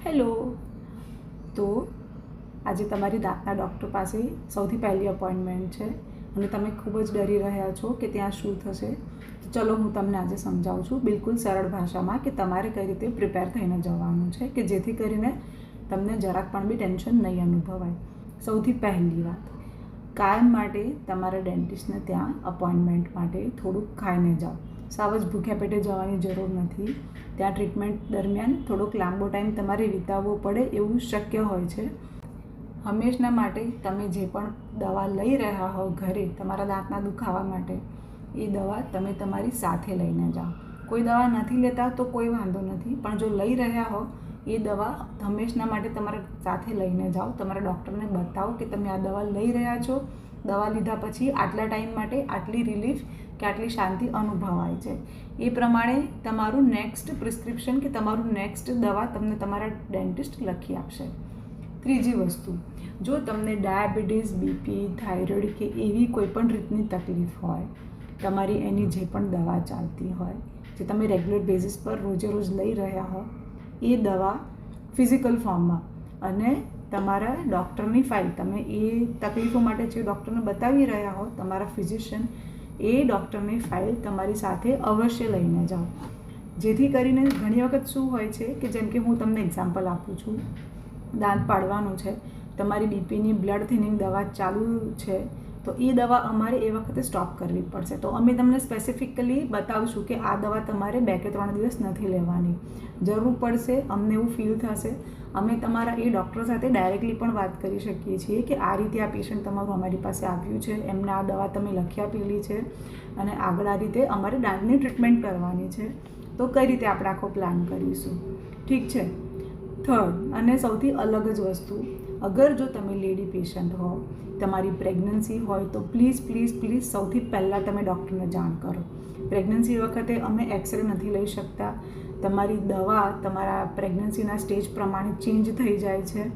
Hello. તો આજે તમારી દાંતના ડૉક્ટર પાસે સૌથી પહેલી અપોઇન્ટમેન્ટ છે અને તમે ખૂબ જ ડરી રહ્યા છો કે ત્યાં શું થશે. તો ચલો હું તમને આજે સમજાવું છું બિલકુલ સરળ ભાષામાં કે તમારે કઈ રીતે પ્રિપેર થઈને જવાનું છે કે જેથી કરીને તમને જરાક પણ બી ટેન્શન નહીં અનુભવાય. સૌથી પહેલી વાત, કાયમ માટે તમારા ડેન્ટિસ્ટને ત્યાં અપોઇન્ટમેન્ટ માટે થોડુંક ખાઈને જાઓ. સાવ જ ભૂખ્યા પેટે જવાની જરૂર નથી. ત્યાં ટ્રીટમેન્ટ દરમિયાન થોડોક લાંબો ટાઈમ તમારે વિતાવવો પડે એવું શક્ય હોય છે. હંમેશના માટે તમે જે પણ દવા લઈ રહ્યા હો ઘરે તમારા દાંતના દુખાવા માટે, એ દવા તમે તમારી સાથે લઈને જાઓ. કોઈ દવા નથી લેતા તો કોઈ વાંધો નથી, પણ જો લઈ રહ્યા હો એ દવા હંમેશના માટે તમારા સાથે લઈને જાઓ. તમારા ડૉક્ટરને બતાવો કે તમે આ દવા લઈ રહ્યા છો. દવા લીધા પછી આટલા ટાઈમ માટે આટલી રિલીફ કે આટલી શાંતિ અનુભવાય છે. એ પ્રમાણે તમારું નેક્સ્ટ પ્રિસ્ક્રિપ્શન કે તમારું નેક્સ્ટ દવા તમને તમારા ડેન્ટિસ્ટ લખી આપશે. ત્રીજી વસ્તુ, જો તમને ડાયાબિટીસ, બીપી, થાઇરોઇડ કે એવી કોઈ પણ રીતની તકલીફ હોય, તમારી એની જે પણ દવા ચાલતી હોય, જે તમે રેગ્યુલર બેઝિસ પર રોજે રોજ લઈ રહ્યા હો, એ દવા ફિઝિકલ ફોર્મમાં અને તમારા ડૉક્ટરની ફાઇલ, તમે એ તકલીફો માટે જે ડૉક્ટરને બતાવી રહ્યા હો, તમારા ફિઝિશિયન, એ ડૉક્ટરની ફાઇલ તમારી સાથે અવશ્ય લઈને જાઓ. જેથી કરીને ઘણી વખત શું હોય છે કે જેમ કે હું તમને એક્ઝામ્પલ આપું છું, દાંત પાડવાનું છે, તમારી બીપીની બ્લડ થિનિંગ દવા ચાલુ છે, તો એ દવા અમારે એ વખતે સ્ટોપ કરવી પડશે. તો અમે તમને સ્પેસિફિકલી બતાવશું કે આ દવા તમારે 2 કે 3 દિવસ નથી લેવાની. જરૂર પડશે, અમને એવું ફીલ થશે, અમે તમારા એ ડૉક્ટર સાથે ડાયરેક્ટલી પણ વાત કરી શકીએ છીએ કે આ રીતે આ પેશન્ટ તમારું અમારી પાસે આવ્યું છે, એમને આ દવા તમે લખી આપેલી છે અને આગળ આ રીતે અમારે દાંતની ટ્રીટમેન્ટ કરવાની છે, તો કઈ રીતે આપણે આખો પ્લાન કરીશું. ઠીક છે. થર્ડ અને સૌથી અલગ જ વસ્તુ, અગર જો તમે લેડી પેશન્ટ હો, તમારી પ્રેગ્નન્સી હોય, તો પ્લીઝ પ્લીઝ પ્લીઝ સૌથી પહેલાં તમે ડૉક્ટરને જાણ કરો. પ્રેગ્નન્સી વખતે અમે એક્સરે નથી લઈ શકતા. તમારી દવા તમારા પ્રેગ્નન્સીના સ્ટેજ પ્રમાણે ચેન્જ થઈ જાય છે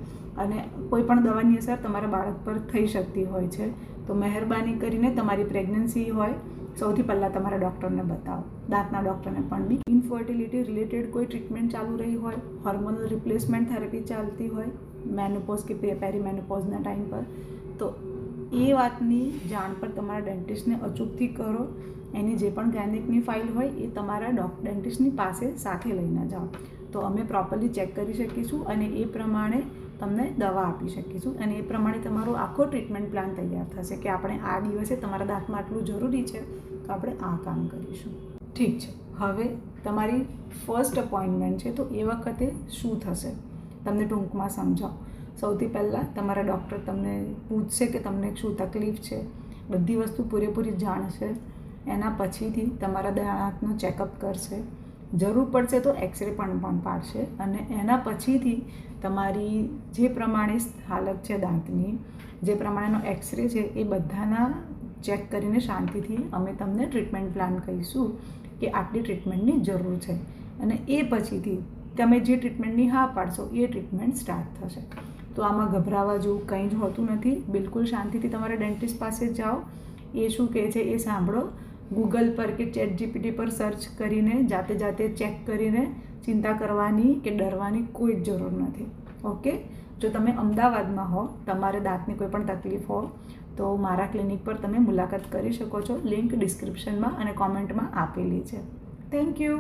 અને કોઈ પણ દવાની અસર તમારા બાળક પર થઈ શકતી હોય છે. તો મહેરબાની કરીને તમારી પ્રેગ્નન્સી હોય, સૌથી પહેલાં તમારા ડૉક્ટરને બતાવો. દાંતના ડૉક્ટરને પણ બી. ઇન્ફર્ટિલિટી રિલેટેડ કોઈ ટ્રીટમેન્ટ ચાલુ રહી હોય, હોર્મોનલ રિપ્લેસમેન્ટ થેરેપી ચાલતી હોય, મેનોપોઝ કે પેરીમેનોપોઝના ટાઈમ પર, તો એ વાતની જાણ પર તમારા ડેન્ટિસ્ટને અચૂકથી કરો. એની જે પણ ગાયનેકની ફાઇલ હોય એ તમારા ડેન્ટિસ્ટની પાસે સાથે લઈને જાઓ, તો અમે પ્રોપરલી ચેક કરી શકીશું અને એ પ્રમાણે તમને દવા આપી શકીશું અને એ પ્રમાણે તમારો આખો ટ્રીટમેન્ટ પ્લાન તૈયાર થશે કે આપણે આ દિવસે તમારા દાંતમાં આટલું જરૂરી છે તો આપણે આ કામ કરીશું. ઠીક છે. હવે તમારી ફર્સ્ટ અપોઇન્ટમેન્ટ છે, તો એ વખતે શું થશે તમને ટૂંકમાં સમજાવો. સૌથી પહેલાં તમારા ડૉક્ટર તમને પૂછશે કે તમને શું તકલીફ છે, બધી વસ્તુ પૂરેપૂરી જાણશે. એના પછીથી તમારા દાંતનો ચેકઅપ કરશે, જરૂર પડશે તો એક્સરે પણ પાડશે અને એના પછીથી તમારી જે પ્રમાણે હાલત છે દાંતની, જે પ્રમાણેનો એક્સરે છે, એ બધાના ચેક કરીને શાંતિથી અમે તમને ટ્રીટમેન્ટ પ્લાન કહીશું કે આટલી ટ્રીટમેન્ટની જરૂર છે અને એ પછીથી તમે જે ટ્રીટમેન્ટની હા પાડશો એ ટ્રીટમેન્ટ સ્ટાર્ટ થશે. તો આમાં ગભરાવા જેવું કંઈ જ હોતું નથી. બિલકુલ શાંતિથી તમારા ડેન્ટિસ્ટ પાસે જાઓ, એ શું કહે છે એ સાંભળો. ગૂગલ પર કે ChatGPT પર સર્ચ કરીને જાતે ચેક કરીને ચિંતા કરવાની કે ડરવાની કોઈ જ જરૂર નથી. ઓકે. જો તમે અમદાવાદમાં હો, તમારે દાંતની કોઈ પણ તકલીફ હો, તો મારા ક્લિનિક પર તમે મુલાકાત કરી શકો છો. લિંક ડિસ્ક્રિપ્શનમાં અને કોમેન્ટમાં આપેલી છે. Thank you.